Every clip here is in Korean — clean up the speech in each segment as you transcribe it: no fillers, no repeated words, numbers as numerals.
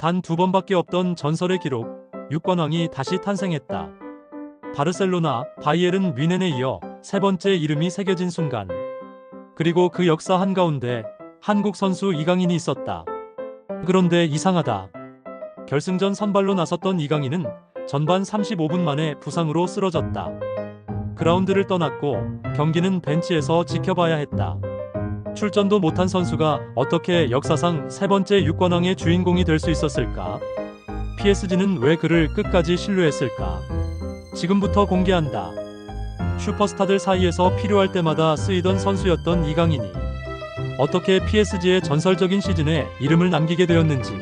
단 2번밖에 없던 전설의 기록, 6관왕이 다시 탄생했다. 바르셀로나, 바이에른 뮌헨에 이어 3번째 이름이 새겨진 순간. 그리고 그 역사 한가운데 한국 선수 이강인이 있었다. 그런데 이상하다. 결승전 선발로 나섰던 이강인은 전반 35분 만에 부상으로 쓰러졌다. 그라운드를 떠났고 경기는 벤치에서 지켜봐야 했다. 출전도 못한 선수가 어떻게 역사상 3번째 6관왕의 주인공이 될 수 있었을까? PSG는 왜 그를 끝까지 신뢰했을까? 지금부터 공개한다. 슈퍼스타들 사이에서 필요할 때마다 쓰이던 선수였던 이강인이 어떻게 PSG의 전설적인 시즌에 이름을 남기게 되었는지,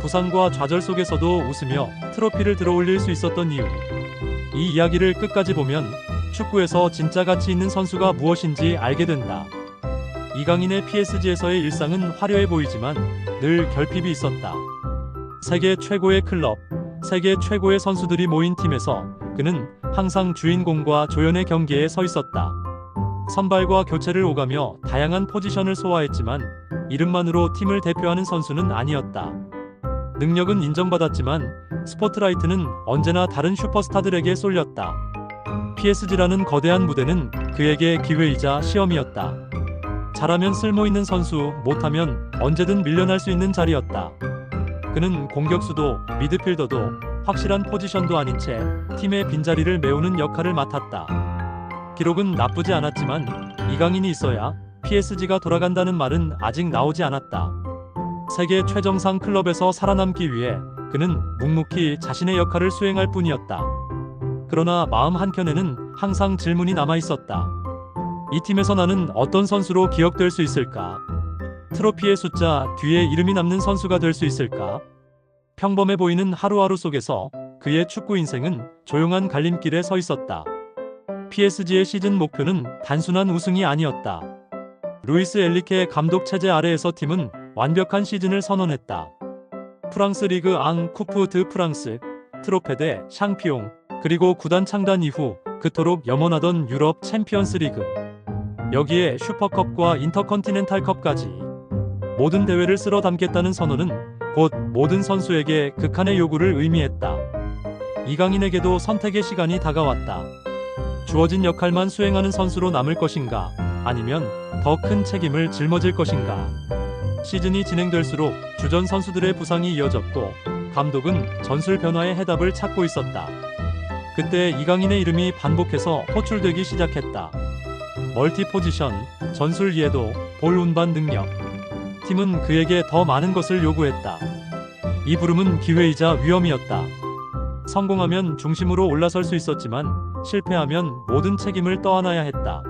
부상과 좌절 속에서도 웃으며 트로피를 들어올릴 수 있었던 이유, 이 이야기를 끝까지 보면 축구에서 진짜 가치 있는 선수가 무엇인지 알게 된다. 이강인의 PSG에서의 일상은 화려해 보이지만 늘 결핍이 있었다. 세계 최고의 클럽, 세계 최고의 선수들이 모인 팀에서 그는 항상 주인공과 조연의 경계에 서 있었다. 선발과 교체를 오가며 다양한 포지션을 소화했지만 이름만으로 팀을 대표하는 선수는 아니었다. 능력은 인정받았지만 스포트라이트는 언제나 다른 슈퍼스타들에게 쏠렸다. PSG라는 거대한 무대는 그에게 기회이자 시험이었다. 잘하면 쓸모있는 선수, 못하면 언제든 밀려날 수 있는 자리였다. 그는 공격수도 미드필더도 확실한 포지션도 아닌 채 팀의 빈자리를 메우는 역할을 맡았다. 기록은 나쁘지 않았지만 이강인이 있어야 PSG가 돌아간다는 말은 아직 나오지 않았다. 세계 최정상 클럽에서 살아남기 위해 그는 묵묵히 자신의 역할을 수행할 뿐이었다. 그러나 마음 한켠에는 항상 질문이 남아 있었다. 이 팀에서 나는 어떤 선수로 기억될 수 있을까? 트로피의 숫자 뒤에 이름이 남는 선수가 될 수 있을까? 평범해 보이는 하루하루 속에서 그의 축구 인생은 조용한 갈림길에 서 있었다. PSG의 시즌 목표는 단순한 우승이 아니었다. 루이스 엔리케 감독 체제 아래에서 팀은 완벽한 시즌을 선언했다. 프랑스 리그 앙, 쿠프 드 프랑스, 트로페 대 샹피용, 그리고 구단 창단 이후 그토록 염원하던 유럽 챔피언스 리그. 여기에 슈퍼컵과 인터컨티넨탈컵까지 모든 대회를 쓸어 담겠다는 선언은 곧 모든 선수에게 극한의 요구를 의미했다. 이강인에게도 선택의 시간이 다가왔다. 주어진 역할만 수행하는 선수로 남을 것인가, 아니면 더 큰 책임을 짊어질 것인가. 시즌이 진행될수록 주전 선수들의 부상이 이어졌고 감독은 전술 변화의 해답을 찾고 있었다. 그때 이강인의 이름이 반복해서 호출되기 시작했다. 멀티 포지션, 전술 이해도, 볼 운반 능력. 팀은 그에게 더 많은 것을 요구했다. 이 부름은 기회이자 위험이었다. 성공하면 중심으로 올라설 수 있었지만 실패하면 모든 책임을 떠안아야 했다.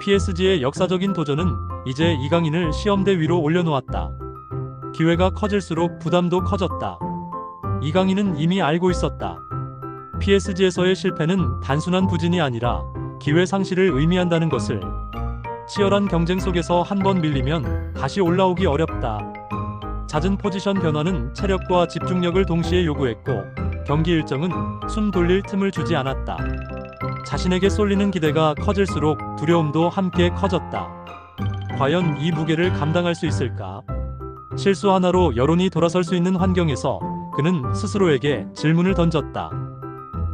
PSG의 역사적인 도전은 이제 이강인을 시험대 위로 올려놓았다. 기회가 커질수록 부담도 커졌다. 이강인은 이미 알고 있었다. PSG에서의 실패는 단순한 부진이 아니라 기회 상실을 의미한다는 것을. 치열한 경쟁 속에서 한 번 밀리면 다시 올라오기 어렵다. 잦은 포지션 변화는 체력과 집중력을 동시에 요구했고 경기 일정은 숨 돌릴 틈을 주지 않았다. 자신에게 쏠리는 기대가 커질수록 두려움도 함께 커졌다. 과연 이 무게를 감당할 수 있을까? 실수 하나로 여론이 돌아설 수 있는 환경에서 그는 스스로에게 질문을 던졌다.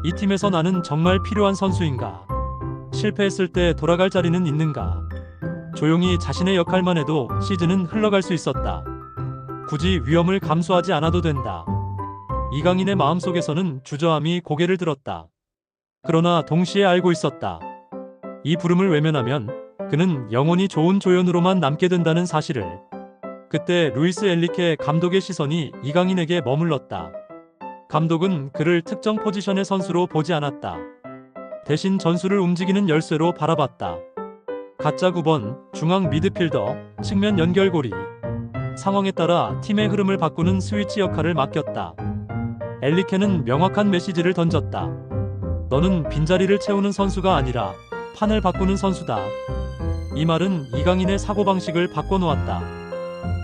이 팀에서 나는 정말 필요한 선수인가? 실패했을 때 돌아갈 자리는 있는가? 조용히 자신의 역할만 해도 시즌은 흘러갈 수 있었다. 굳이 위험을 감수하지 않아도 된다. 이강인의 마음속에서는 주저함이 고개를 들었다. 그러나 동시에 알고 있었다. 이 부름을 외면하면 그는 영원히 좋은 조연으로만 남게 된다는 사실을. 그때 루이스 엔리케 감독의 시선이 이강인에게 머물렀다. 감독은 그를 특정 포지션의 선수로 보지 않았다. 대신 전술을 움직이는 열쇠로 바라봤다. 가짜 9번, 중앙 미드필더, 측면 연결고리. 상황에 따라 팀의 흐름을 바꾸는 스위치 역할을 맡겼다. 엔리케는 명확한 메시지를 던졌다. 너는 빈자리를 채우는 선수가 아니라 판을 바꾸는 선수다. 이 말은 이강인의 사고방식을 바꿔놓았다.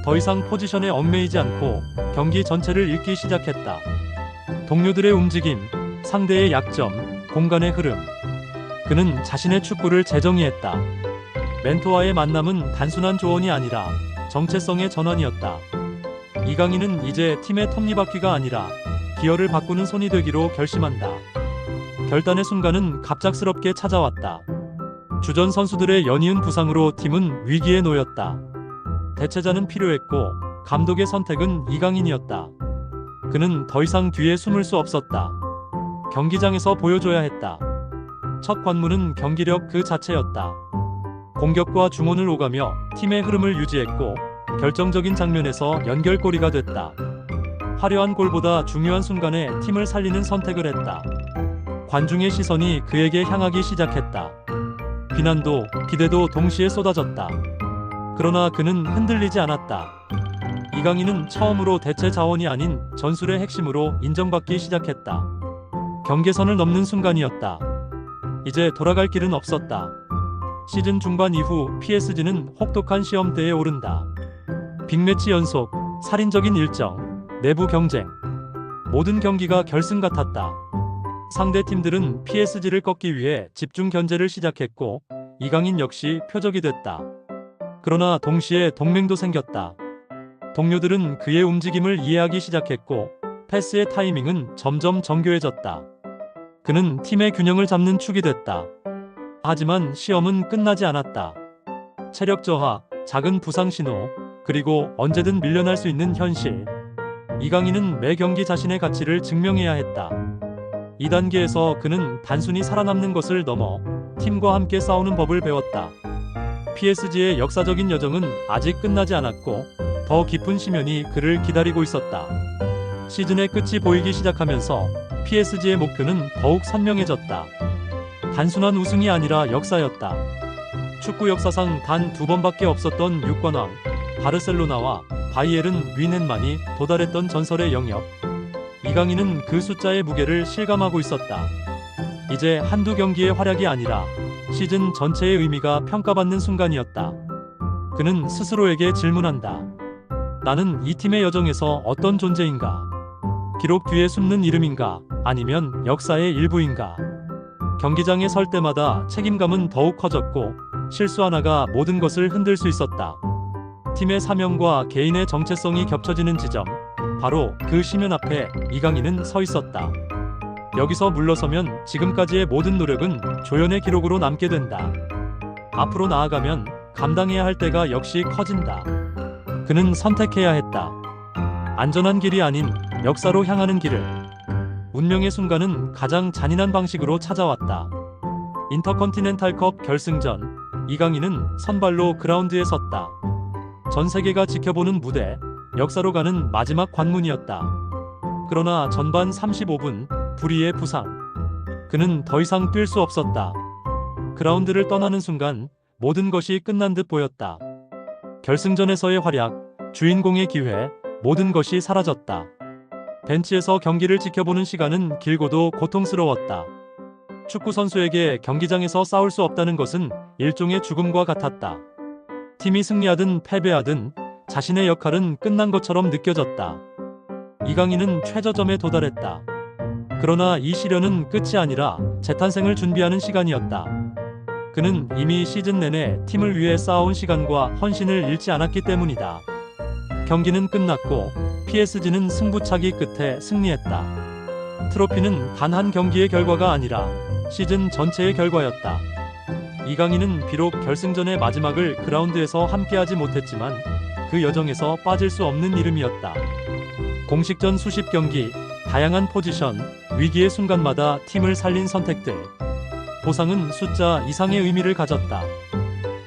더 이상 포지션에 얽매이지 않고 경기 전체를 읽기 시작했다. 동료들의 움직임, 상대의 약점, 공간의 흐름. 그는 자신의 축구를 재정의했다. 멘토와의 만남은 단순한 조언이 아니라 정체성의 전환이었다. 이강인은 이제 팀의 톱니바퀴가 아니라 기어를 바꾸는 손이 되기로 결심한다. 결단의 순간은 갑작스럽게 찾아왔다. 주전 선수들의 연이은 부상으로 팀은 위기에 놓였다. 대체자는 필요했고 감독의 선택은 이강인이었다. 그는 더 이상 뒤에 숨을 수 없었다. 경기장에서 보여줘야 했다. 첫 관문은 경기력 그 자체였다. 공격과 중원을 오가며 팀의 흐름을 유지했고 결정적인 장면에서 연결골이가 됐다. 화려한 골보다 중요한 순간에 팀을 살리는 선택을 했다. 관중의 시선이 그에게 향하기 시작했다. 비난도 기대도 동시에 쏟아졌다. 그러나 그는 흔들리지 않았다. 이강인은 처음으로 대체 자원이 아닌 전술의 핵심으로 인정받기 시작했다. 경계선을 넘는 순간이었다. 이제 돌아갈 길은 없었다. 시즌 중반 이후 PSG는 혹독한 시험대에 오른다. 빅매치 연속, 살인적인 일정, 내부 경쟁. 모든 경기가 결승 같았다. 상대 팀들은 PSG를 꺾기 위해 집중 견제를 시작했고 이강인 역시 표적이 됐다. 그러나 동시에 동맹도 생겼다. 동료들은 그의 움직임을 이해하기 시작했고 패스의 타이밍은 점점 정교해졌다. 그는 팀의 균형을 잡는 축이 됐다. 하지만 시험은 끝나지 않았다. 체력 저하, 작은 부상 신호, 그리고 언제든 밀려날 수 있는 현실. 이강인은 매 경기 자신의 가치를 증명해야 했다. 이 단계에서 그는 단순히 살아남는 것을 넘어 팀과 함께 싸우는 법을 배웠다. PSG의 역사적인 여정은 아직 끝나지 않았고 더 깊은 시면이 그를 기다리고 있었다. 시즌의 끝이 보이기 시작하면서 PSG의 목표는 더욱 선명해졌다. 단순한 우승이 아니라 역사였다. 축구 역사상 단 2번밖에 없었던 6관왕, 바르셀로나와 바이에른 뮌헨만이 도달했던 전설의 영역. 이강인은 그 숫자의 무게를 실감하고 있었다. 이제 한두 경기의 활약이 아니라 시즌 전체의 의미가 평가받는 순간이었다. 그는 스스로에게 질문한다. 나는 이 팀의 여정에서 어떤 존재인가? 기록 뒤에 숨는 이름인가? 아니면 역사의 일부인가? 경기장에 설 때마다 책임감은 더욱 커졌고 실수 하나가 모든 것을 흔들 수 있었다. 팀의 사명과 개인의 정체성이 겹쳐지는 지점, 바로 그 시면 앞에 이강인은 서 있었다. 여기서 물러서면 지금까지의 모든 노력은 조연의 기록으로 남게 된다. 앞으로 나아가면 감당해야 할 때가 역시 커진다. 그는 선택해야 했다. 안전한 길이 아닌 역사로 향하는 길을. 운명의 순간은 가장 잔인한 방식으로 찾아왔다. 인터컨티넨탈컵 결승전, 이강인은 선발로 그라운드에 섰다. 전 세계가 지켜보는 무대, 역사로 가는 마지막 관문이었다. 그러나 전반 35분, 불의의 부상. 그는 더 이상 뛸 수 없었다. 그라운드를 떠나는 순간 모든 것이 끝난 듯 보였다. 결승전에서의 활약, 주인공의 기회, 모든 것이 사라졌다. 벤치에서 경기를 지켜보는 시간은 길고도 고통스러웠다. 축구 선수에게 경기장에서 싸울 수 없다는 것은 일종의 죽음과 같았다. 팀이 승리하든 패배하든 자신의 역할은 끝난 것처럼 느껴졌다. 이강인은 최저점에 도달했다. 그러나 이 시련은 끝이 아니라 재탄생을 준비하는 시간이었다. 그는 이미 시즌 내내 팀을 위해 쌓아온 시간과 헌신을 잃지 않았기 때문이다. 경기는 끝났고 PSG는 승부차기 끝에 승리했다. 트로피는 단 한 경기의 결과가 아니라 시즌 전체의 결과였다. 이강인은 비록 결승전의 마지막을 그라운드에서 함께하지 못했지만 그 여정에서 빠질 수 없는 이름이었다. 공식전 수십 경기, 다양한 포지션, 위기의 순간마다 팀을 살린 선택들. 보상은 숫자 이상의 의미를 가졌다.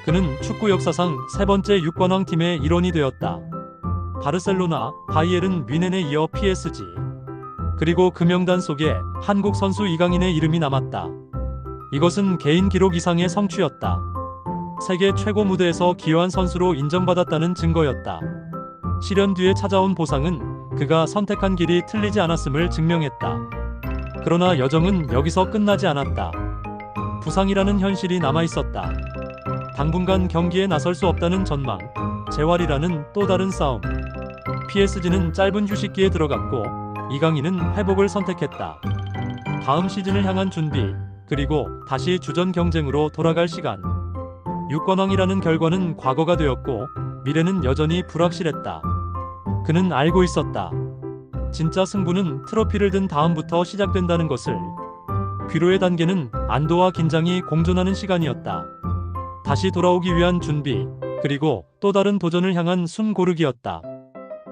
그는 축구 역사상 세 번째 6관왕 팀의 일원이 되었다. 바르셀로나, 바이에른 뮌헨에 이어 PSG. 그리고 그 명단 속에 한국 선수 이강인의 이름이 남았다. 이것은 개인 기록 이상의 성취였다. 세계 최고 무대에서 기여한 선수로 인정받았다는 증거였다. 시련 뒤에 찾아온 보상은 그가 선택한 길이 틀리지 않았음을 증명했다. 그러나 여정은 여기서 끝나지 않았다. 부상이라는 현실이 남아있었다. 당분간 경기에 나설 수 없다는 전망, 재활이라는 또 다른 싸움. PSG는 짧은 휴식기에 들어갔고 이강인은 회복을 선택했다. 다음 시즌을 향한 준비, 그리고 다시 주전 경쟁으로 돌아갈 시간. 6관왕이라는 결과는 과거가 되었고 미래는 여전히 불확실했다. 그는 알고 있었다. 진짜 승부는 트로피를 든 다음부터 시작된다는 것을. 귀로의 단계는 안도와 긴장이 공존하는 시간이었다. 다시 돌아오기 위한 준비, 그리고 또 다른 도전을 향한 숨 고르기였다.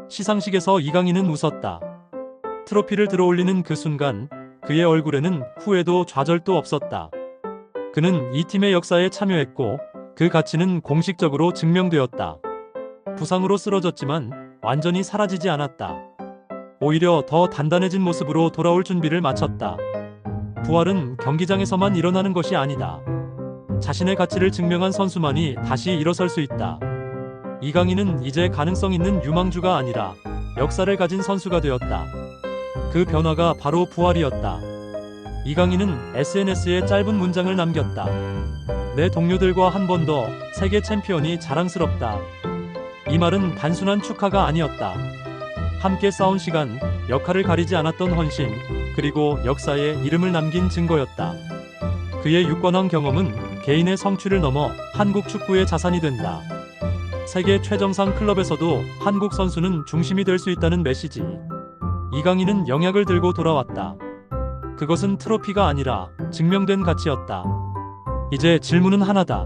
시상식에서 이강인은 웃었다. 트로피를 들어올리는 그 순간 그의 얼굴에는 후회도 좌절도 없었다. 그는 이 팀의 역사에 참여했고 그 가치는 공식적으로 증명되었다. 부상으로 쓰러졌지만 완전히 사라지지 않았다. 오히려 더 단단해진 모습으로 돌아올 준비를 마쳤다. 부활은 경기장에서만 일어나는 것이 아니다. 자신의 가치를 증명한 선수만이 다시 일어설 수 있다. 이강인은 이제 가능성 있는 유망주가 아니라 역사를 가진 선수가 되었다. 그 변화가 바로 부활이었다. 이강인은 SNS에 짧은 문장을 남겼다. 내 동료들과 한 번 더 세계 챔피언이 자랑스럽다. 이 말은 단순한 축하가 아니었다. 함께 싸운 시간, 역할을 가리지 않았던 헌신, 그리고 역사에 이름을 남긴 증거였다. 그의 6관왕 경험은 개인의 성취를 넘어 한국 축구의 자산이 된다. 세계 최정상 클럽에서도 한국 선수는 중심이 될 수 있다는 메시지. 이강인은 영약을 들고 돌아왔다. 그것은 트로피가 아니라 증명된 가치였다. 이제 질문은 하나다.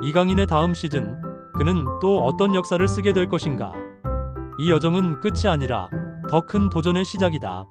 이강인의 다음 시즌, 그는 또 어떤 역사를 쓰게 될 것인가? 이 여정은 끝이 아니라 더 큰 도전의 시작이다.